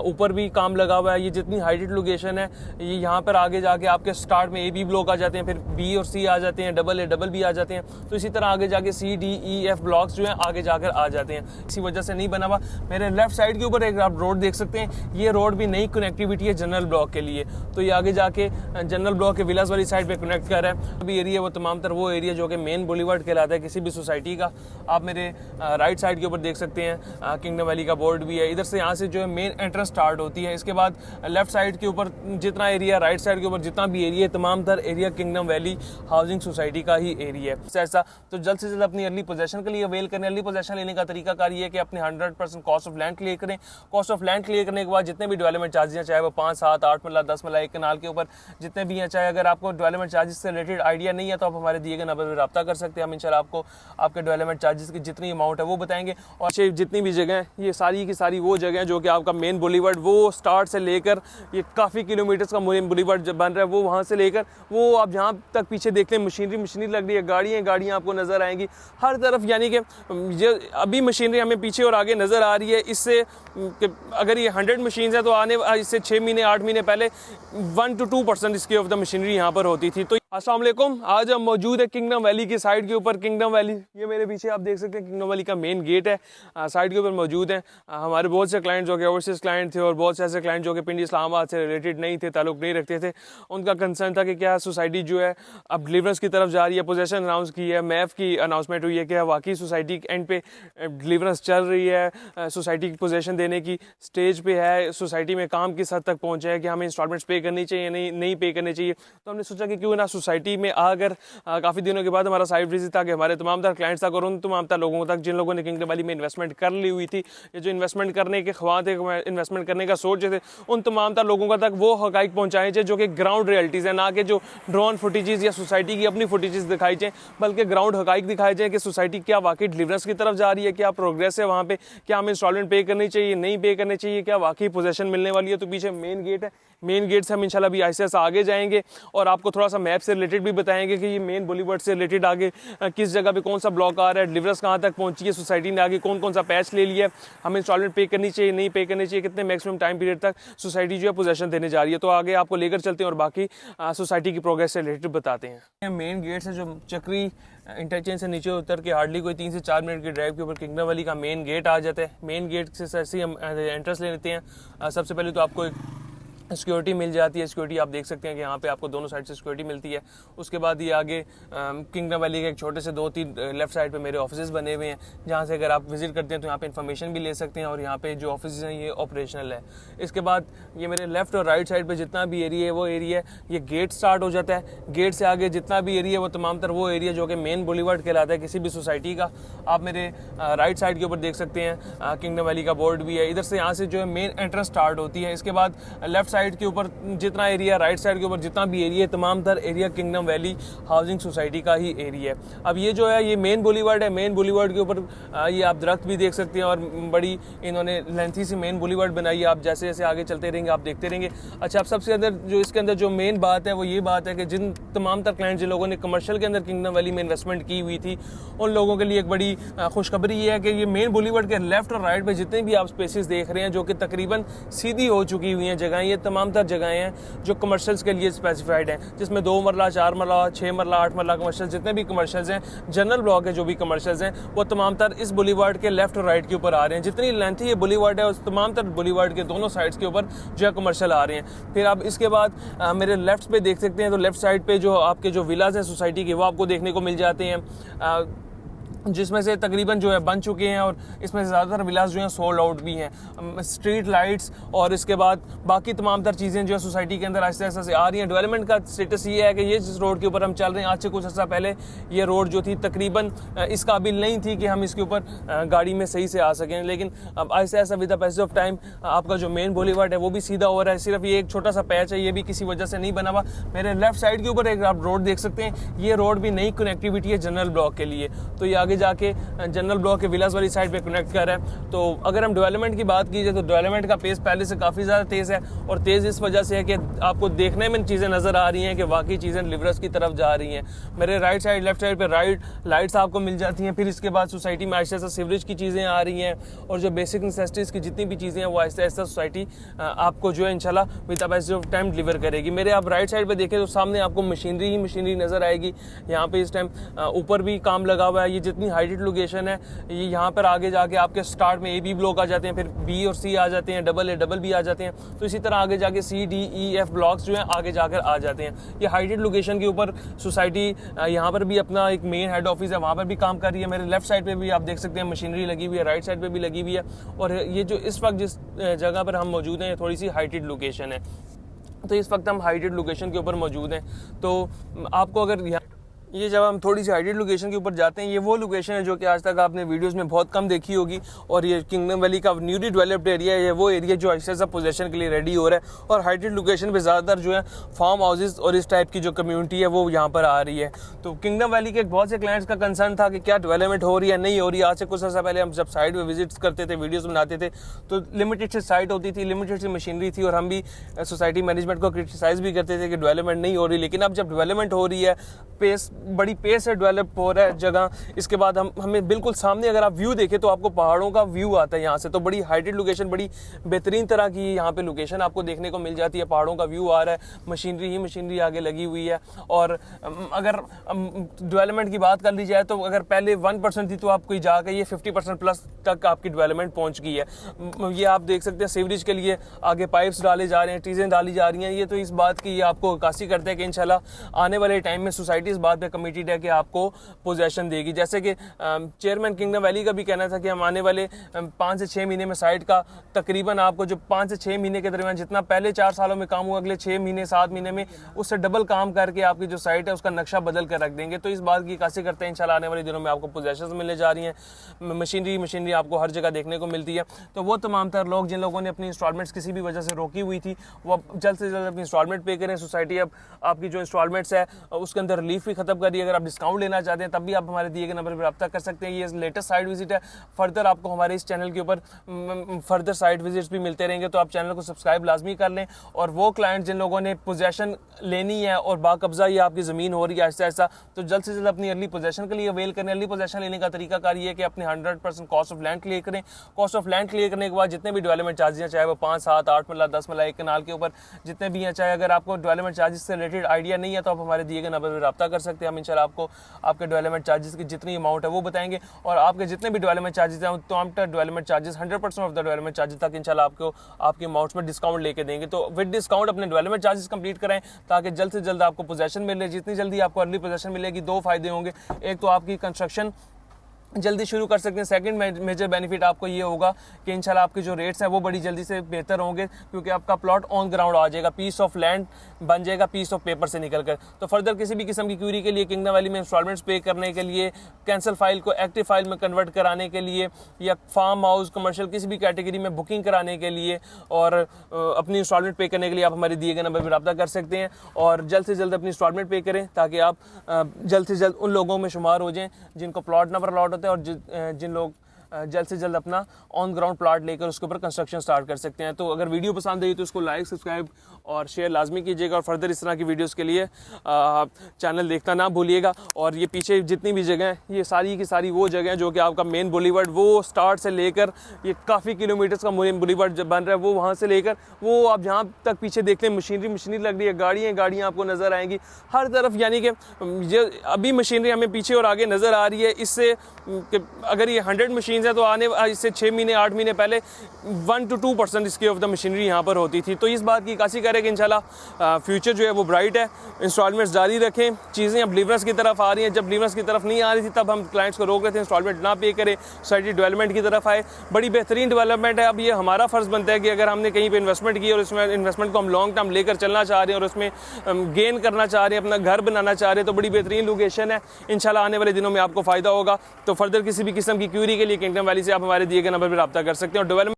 ऊपर भी काम लगा हुआ है। ये जितनी हाइटेड लोकेशन है, ये यहाँ पर आगे जाके आपके स्टार्ट में A-B ब्लॉक आ जाते हैं, फिर B और C आ जाते हैं, डबल B आ जाते हैं। तो इसी तरह आगे जाके C, D, E, F blocks जो हैं आगे जाकर आ जाते हैं। इसी वजह से नहीं बना हुआ। मेरे लेफ्ट साइड के ऊपर एक आप रोड देख सकते हैं, ये रोड भी नई कनेक्टिविटी है जनरल ब्लॉक के लिए। तो ये आगे जाके जनरल ब्लॉक के विलास वाली साइड पे कनेक्ट कर रहा है। अभी एरिया वो तमाम तर वो एरिया जो कि मेन बुलेवार्ड कहलाता है किसी भी सोसाइटी का। आप मेरे राइट साइड के ऊपर देख सकते हैं किंगडम वैली का बोर्ड भी है। इधर से यहाँ से जो है मेन एंट्रेंस स्टार्ट होती है। इसके बाद लेफ्ट साइड के ऊपर जितना एरिया, राइट साइड के ऊपर जितना भी एरिया है, तमाम तर area kingdom valley housing society का ही एरिया है। ऐसा तो जल्द से जल्द अपनी अर्ली पोजेशन के लिए अवेल करें। अर्ली पोजेशन लेने का तरीका कार ये है कि अपने 100% कॉस्ट ऑफ लैंड क्लियर करें। कॉस्ट ऑफ लैंड क्लियर करने के बाद जितने भी डेवलपमेंट चार्जेस हैं, चाहे वो 5, 7, 8 मरला, 10 मरला एक कनाल के ऊपर जितने भी हैं, चाहे अगर आपको डेवलपमेंट चार्जेस से रिलेटेड आइडिया नहीं है तो आप हमारे दिए गए नंबर पर रब्ता कर सकते हैं। हम इंशाल्लाह आपको आपके डेवलपमेंट चार्जेस की जितनी अमाउंट है वो बताएंगे। और जितनी भी जगह ये सारी की सारी वो जगह जो कि आपका मेन बुलेवार्ड वो स्टार्ट से लेकर ये काफ़ी किलोमीटर्स का बुलेवार्ड बन रहा है, वो वहाँ से लेकर वो आप जहाँ तक पीछे देखते हैं मशीनरी लग रही है, गाड़ियाँ आपको नज़र आएंगी हर तरफ। यानी कि अभी मशीनरी हमें पीछे और आगे नज़र आ रही है। इससे अगर ये 100 मशीन है तो आने इससे 6 महीने 8 महीने पहले 1 to 2% इसकी ऑफ द मशीनरी यहाँ पर होती थी। तो अस्सलाम वालेकुम, आज हम मौजूद है किंगडम वैली की साइड के ऊपर। किंगडम वैली ये मेरे पीछे आप देख सकते हैं, किंगडम वैली का मेन गेट है, साइड के ऊपर मौजूद है। हमारे बहुत से क्लाइंट जो कि ओवरसीज क्लाइंट थे और बहुत से ऐसे क्लाइंट जो कि पिंडी इस्लामाबाद से रिलेटेड नहीं थे, ताल्लुक नहीं रखते थे, उनका कंसर्न था कि क्या सोसाइटी जो है अब डिलीवरेंस की तरफ जा रही है। पोजेशन अनाउंस की है, मैफ की अनाउंसमेंट हुई है कि वाकई सोसाइटी एंड पे डिलीवरेंस चल रही है, सोसाइटी की पोजेशन देने की स्टेज पे है, सोसाइटी में काम किस हद तक पहुँचे है कि हमें इंस्टॉलमेंट्स पे करनी चाहिए नहीं पे करनी चाहिए। तो हमने सोचा कि क्यों ना सोसाइटी में अगर काफ़ी दिनों के बाद हमारा साइट विजिट था कि हमारे तमाम तर क्लाइंट्स तक और उन तमाम तर लोगों तक जिन लोगों ने किंगडम वैली में इन्वेस्टमेंट कर ली हुई थी, ये जो इन्वेस्टमेंट करने के ख्वाह थे, इन्वेस्टमेंट करने का सोच थे, उन तमाम तर लोगों का तक वो हकाइक पहुँचाए जाए जो कि ग्राउंड रियलिटीज़ है, ना कि जो ड्रोन फुटेजेस या सोसाइटी की अपनी फुटेजेस दिखाई जाए, बल्कि ग्राउंड हकाइक दिखाए जाए कि सोसाइटी क्या वाकई डिलीवरेंस की तरफ जा रही है, क्या प्रोग्रेस है वहाँ पे, क्या हमें इंस्टॉलमेंट पे करनी चाहिए नहीं पे करनी चाहिए, क्या वाकई पोजेशन मिलने वाली है। तो पीछे मेन गेट है, मेन गेट से हम इंशाल्लाह भी ऐसे ऐसे आगे जाएंगे और आपको थोड़ा सा मैप से रिलेटेड भी बताएंगे कि ये मेन बुलेवार्ड से रिलेटेड आगे किस जगह पे कौन सा ब्लॉक आ रहा है, डिलीवरेंस कहाँ तक पहुंची है, सोसाइटी ने आगे कौन कौन सा पैच ले लिया है, हमें इंस्टॉलमेंट पे करनी चाहिए नहीं पे करनी चाहिए, कितने मैक्सिमम टाइम पीरियड तक सोसाइटी जो है पोजेशन देने जा रही है। तो आगे आपको लेकर चलते हैं और बाकी सोसाइटी की प्रोग्रेस से रिलेटेड बताते हैं। मेन गेट से जो चक्री इंटरचेंज से नीचे उतर के हार्डली कोई 3 से 4 मिनट की ड्राइव के ऊपर किंगडम वैली का मेन गेट आ जाता है। मेन गेट से ऐसे हम एंट्रेंस ले लेते हैं। सबसे पहले तो आपको एक सिक्योरिटी मिल जाती है। सिक्योरिटी आप देख सकते हैं कि यहाँ पे आपको दोनों साइड से सिक्योरिटी मिलती है। उसके बाद ये आगे किंगडम वैली के एक छोटे से 2-3 लेफ्ट साइड पे मेरे ऑफिसेज बने हुए हैं, जहाँ से अगर आप विजिट करते हैं तो यहाँ पे इन्फॉर्मेशन भी ले सकते हैं और यहाँ पे जो ऑफिस हैं ये ऑपरेशनल है। इसके बाद ये मेरे लेफ्ट और राइट साइड पे जितना भी एरिया है वो एरिया ये गेट स्टार्ट हो जाता है। गेट से आगे जितना भी एरिया है वो तमाम तर वो एरिया जो कि मेन बुलेवार्ड कहलाता है किसी भी सोसाइटी का। आप मेरे राइट साइड के ऊपर देख सकते हैं किंगडम वैली का बोर्ड भी है। इधर से यहाँ से जो है मेन एंट्रेंस स्टार्ट होती है। इसके बाद लेफ्ट साइड के ऊपर जितना एरिया, राइट साइड के ऊपर जितना भी एरिया, तमाम तर area kingdom valley housing society का ही एरिया है। अब ये जो है ये मेन बुलेवार्ड है। मेन बुलेवार्ड के ऊपर ये आप दरख्त भी देख सकते हैं और बड़ी इन्होंने लेंथी सी मेन बुलेवार्ड बनाई है। आप जैसे जैसे आगे चलते रहेंगे आप देखते रहेंगे। अच्छा, अब सबसे अंदर जो इसके अंदर जो मेन बात है वो ये बात है कि जिन तमाम तर क्लाइंट जिन लोगों ने कमर्शियल के अंदर किंगडम वैली में इन्वेस्टमेंट की हुई थी उन लोगों के लिए एक बड़ी खुशखबरी ये है कि ये मेन बुलेवार्ड के लेफ्ट और राइट में जितने भी आप स्पेसेस देख रहे हैं जो कि तकरीबन सीधी हो चुकी हुई हैं जगह, ये तमाम तर जगहें हैं जो कमर्शियल्स के लिए स्पेसिफाइड हैं, जिसमें 2 मरला, 4 मरला, 6 मरला, 8 मरला कमर्शियल जितने भी कमर्शियल्स हैं, जनरल ब्लॉक है जो भी कमर्शियल्स हैं वो तमाम तर इस बुलेवार्ड के लेफ्ट और राइट के ऊपर आ रहे हैं। जितनी लेंथी ये बुलेवार्ड है उस तमाम तर बुलेवार्ड के दोनों साइड्स के ऊपर जो है कमर्शियल आ रहे हैं। फिर आप इसके बाद मेरे लेफ्ट पे देख सकते हैं तो लेफ्ट साइड पे जो आपके जो विलाज हैं सोसाइटी के वो आपको देखने को मिल जाते हैं, जिसमें से तकरीबन जो है बन चुके हैं और इसमें से ज़्यादातर विलास जो हैं सोल्ड आउट भी हैं। स्ट्रीट लाइट्स और इसके बाद बाकी तमाम तर चीज़ें जो है सोसाइटी के अंदर आहिस्ता आहिस्ता से आ रही हैं। डेवलपमेंट का स्टेटस ये है कि ये जिस रोड के ऊपर हम चल रहे हैं आज से कुछ अर्सा पहले ये रोड जो थी तकरीबन इस काबिल नहीं थी कि हम इसके ऊपर गाड़ी में सही से आ सकें, लेकिन अब Aahista Aahista with the passage of time आपका जो मेन बुलेवार्ड है वो भी सीधा हो रहा है। सिर्फ ये एक छोटा सा पैच है, ये भी किसी वजह से नहीं बना हुआ। मेरे लेफ्ट साइड के ऊपर एक आप रोड देख सकते हैं, ये रोड भी नई कनेक्टिविटी है जनरल ब्लॉक के लिए। तो ये आगे जाके जनरल ब्लॉक के विलास वाली साइड पे कनेक्ट कर रहा है। तो अगर हम डेवलपमेंट की बात कीजिए तो डेवलपमेंट का पेस पहले से काफ़ी ज़्यादा तेज़ है, और तेज़ इस वजह से है कि आपको देखने में चीज़ें नज़र आ रही हैं कि वाकई चीज़ें लिवरस की तरफ जा रही हैं। मेरे राइट साइड लेफ्ट साइड पर लाइट्स आपको मिल जाती हैं। फिर इसके बाद सोसाइटी में आहिस्ता आहिस्ता सीवरेज की चीज़ें आ रही हैं, और जो बेसिक नेसेसिटीज़ की जितनी भी चीज़ें हैं वो आहिस्ता आहिस्ता सोसाइटी आपको जो है इंशाल्लाह with the passage of time deliver करेगी। मेरे आप राइट साइड पे देखें तो सामने आपको मशीनरी ही मशीनरी नज़र आएगी। यहाँ पे इस टाइम ऊपर भी काम लगा हुआ है। ये जितनी हाइटेड लोकेशन है, ये यहाँ पर आगे जाके आपके स्टार्ट में A-B ब्लॉक आ जाते हैं, फिर B और C आ जाते हैं, डबल B आ जाते हैं। तो इसी तरह आगे जाके C, D, E, F blocks जो हैं आगे जाकर आ जाते हैं। ये हाइटेड लोकेशन के ऊपर सोसाइटी यहाँ पर भी अपना एक मेन हेड ऑफिस है, वहाँ पर भी काम कर रही है। मेरे लेफ्ट साइड पे भी आप देख सकते हैं मशीनरी लगी हुई है, राइट साइड पे भी लगी हुई है। और ये जो इस वक्त जिस जगह पर हम मौजूद हैं, थोड़ी सी हाइटेड लोकेशन है। तो इस वक्त हम हाइटेड लोकेशन के ऊपर मौजूद हैं। तो आपको अगर ये जब हम थोड़ी सी हाइटेड लोकेशन के ऊपर जाते हैं, ये वो लोकेशन है जो कि आज तक आपने वीडियोस में बहुत कम देखी होगी, और ये किंगडम वैली का न्यूली डेवलप्ड एरिया है। ये वो एरिया जो ऐसा पोजेशन के लिए रेडी हो रहा है, और हाइटेड लोकेशन पे ज़्यादातर जो है फार्म हाउसेज और इस टाइप की जो कम्युनिटी है वो यहाँ पर आ रही है। तो किंगडम वैली के बहुत से क्लाइंट्स का कंसर्न था कि क्या डेवलपमेंट हो रही है, नहीं हो रही है। आज से कुछ अर्सा पहले हम जब साइट पर विजिट करते थे, वीडियोज़ बनाते थे, तो लिमिटेड सी साइट होती थी, लिमिटेड सी मशीनरी थी, और हम भी सोसाइटी मैनेजमेंट को क्रिटिसाइज भी करते थे कि डेवलपमेंट नहीं हो रही। लेकिन अब जब डेवलपमेंट हो रही है, बड़ी पेस से डेवलप हो रहा है जगह, इसके बाद हमें बिल्कुल सामने अगर आप व्यू देखें तो आपको पहाड़ों का व्यू आता है यहाँ से। तो बड़ी हाइटेड लोकेशन, बड़ी बेहतरीन तरह की यहाँ पे लोकेशन आपको देखने को मिल जाती है। पहाड़ों का व्यू आ रहा है, मशीनरी ही मशीनरी आगे लगी हुई है। और अगर डेवलपमेंट की बात कर ली जाए तो अगर पहले 1% थी तो आपको जाकर ये 50% प्लस तक आपकी डेवलपमेंट पहुँच गई है। ये आप देख सकते हैं सीवरेज के लिए आगे पाइप्स डाले जा रहे हैं, चीज़ें डाली जा रही हैं। ये तो इस बात की आपको अक्कासी करते हैं कि इंशाल्लाह आने वाले टाइम में सोसाइटी इस बात पर कमिटेड है कि आपको पोजेशन देगी। जैसे कि चेयरमैन किंगडम वैली का भी कहना था कि हम आने वाले 5 से 6 महीने में साइट का तकरीबन आपको जो 5 से 6 महीने के दरमियान जितना पहले 4 सालों में काम हुआ, अगले 6 महीने 7 महीने में उससे डबल काम करके आपकी जो साइट है उसका नक्शा बदल कर रख देंगे। तो इस बात की कासी करते हैं इंशाल्लाह आने वाले दिनों में आपको पोजेशन मिलने जा रही हैं। मशीनरी आपको हर जगह देखने को मिलती है। तो वो तमाम तर लोग जिन लोगों ने अपनी इंस्टॉलमेंट्स किसी भी वजह से रोकी हुई थी, वो अब जल्द से जल्द अपनी इंस्टॉलमेंट पे करें। सोसाइटी अब आपकी जो इंस्टॉलमेंट्स है उसके अंदर रिलीफ भी खत्म कर रही है। अगर आप डिस्काउंट लेना चाहते हैं तब भी आप हमारे दिए गए नंबर पर रब्ता कर सकते हैं। ये लेटेस्ट साइट विजिट है। फर्दर आपको हमारे इस चैनल के ऊपर फर्दर साइट विजिट्स भी मिलते रहेंगे, तो आप चैनल को सब्सक्राइब लाजमी कर लें। और वो क्लाइंट जिन लोगों ने पोजेशन लेनी है और बाकब्जा ये आपकी ज़मीन हो रही है ऐसा ऐसा, तो जल्द से जल्द अपनी अर्ली पोजेशन के लिए अवेल करें। अर्ली पोजेशन लेने का तरीकाकार ये है कि अपने 100% कॉस्ट ऑफ लैंड क्लियर करें। कॉस्ट ऑफ लैंड क्लियर करने के बाद जितने भी डेवलपमेंट चार्जेस हैं, चाहे वो 5, 7, 8 मरला 10 मरला एक कनाल के ऊपर जितने भी हैं, चाहे अगर आपको डेवलपमेंट चार्जेस से रिलेटेड आइडिया नहीं है तो आप हमारे दिए गए नंबर पर रब्ता कर सकते हैं। हम इंशाल्लाह आपको आपके डेवलपमेंट चार्जेस की जितनी अमाउंट है वो बताएंगे, और आपके जितने भी डेवलपमेंट चार्जेस हैं तो हम development charges 100% of the development charges तक इंशाल्लाह आपको आपके अमाउंट्स में डिस्काउंट लेके देंगे। तो विद डिस्काउंट अपने डेवलपमेंट चार्जेस कंप्लीट कराएं ताकि जल्द से जल्द आपको पोजेशन मिले। जितनी जल्दी आपको अर्ली पोजेशन मिलेगी, 2 फायदे होंगे। एक तो आपकी कंस्ट्रक्शन जल्दी शुरू कर सकते हैं। सेकंड मेजर बेनिफिट आपको ये होगा कि इंशाल्लाह आपके जो रेट्स हैं वो बड़ी जल्दी से बेहतर होंगे, क्योंकि आपका प्लॉट ऑन ग्राउंड आ जाएगा, पीस ऑफ लैंड बन जाएगा पीस ऑफ पेपर से निकल कर। तो फर्दर किसी भी किस्म की क्यूरी के लिए, किंगडम वैली में इंस्टॉलमेंट्स पे करने के लिए, कैंसिल फाइल को एक्टिव फाइल में कन्वर्ट कराने के लिए, या फार्म हाउस कमर्शियल किसी भी कैटेगरी में बुकिंग कराने के लिए और अपनी इंस्टॉलमेंट पे करने के लिए आप हमारे दिए गए नंबर पर रब्ता कर सकते हैं। और जल्द से जल्द अपनी इंस्टॉलमेंट पे करें ताकि आप जल्द से जल्द उन लोगों में शुमार हो जाएँ जिनको प्लॉट नंबर अलॉट होता है, और जिन लोग जल्द से जल्द अपना ऑन ग्राउंड प्लॉट लेकर उसके ऊपर कंस्ट्रक्शन स्टार्ट कर सकते हैं। तो अगर वीडियो पसंद आई तो उसको लाइक, सब्सक्राइब और शेयर लाजमी कीजिएगा, और फर्दर इस तरह की वीडियोस के लिए चैनल देखना ना भूलिएगा। और ये पीछे जितनी भी जगह हैं, ये सारी की सारी वो जगह हैं जो कि आपका मेन बुलीवर्ड, वो स्टार्ट से लेकर ये काफ़ी किलोमीटर्स का बुलीवर्ड जब बन रहा है, वो वहाँ से लेकर वो आप जहाँ तक पीछे देखते हैं मशीनरी लग रही है, गाड़ियाँ आपको नज़र आएंगी हर तरफ। यानी कि अभी मशीनरी हमें पीछे और आगे नज़र आ रही है। इससे अगर ये 100 मशीन है तो आने इससे 6 महीने 8 महीने पहले 1 to 2% इसके ऑफ द मशीनरी यहाँ पर होती थी। तो इस बात की कासी करें कि इंशाल्लाह फ्यूचर जो है वो ब्राइट है। इंस्टॉलमेंट्स जारी रखें। चीज़ें अब डिलीवरेंस की तरफ आ रही हैं। जब डिलीवरेंस की तरफ नहीं आ रही थी तब हम क्लाइंट्स को रोक रहे थे इंस्टॉलमेंट ना पे करें, सोसाइटी डेवलपमेंट की तरफ आए। बड़ी बेहतरीन डेवलपमेंट है। अब ये हमारा फ़र्ज़ बनता है कि अगर हमने कहीं पर इन्वेस्टमेंट की और उसमें इन्वेस्टमेंट को हम लॉन्ग टर्म लेकर चलना चाह रहे हैं और उसमें गेन करना चाह रहे हैं, अपना घर बनाना चाह रहे हैं, तो बड़ी बेहतरीन लोकेशन है। इंशाल्लाह आने वाले दिनों में आपको फ़ायदा होगा। तो फर्दर किसी भी किस्म की क्यूरी के लिए किंगडम वैली से आप हमारे दिए गए नंबर पर रब्ता कर सकते हैं। और डेवलपमेंट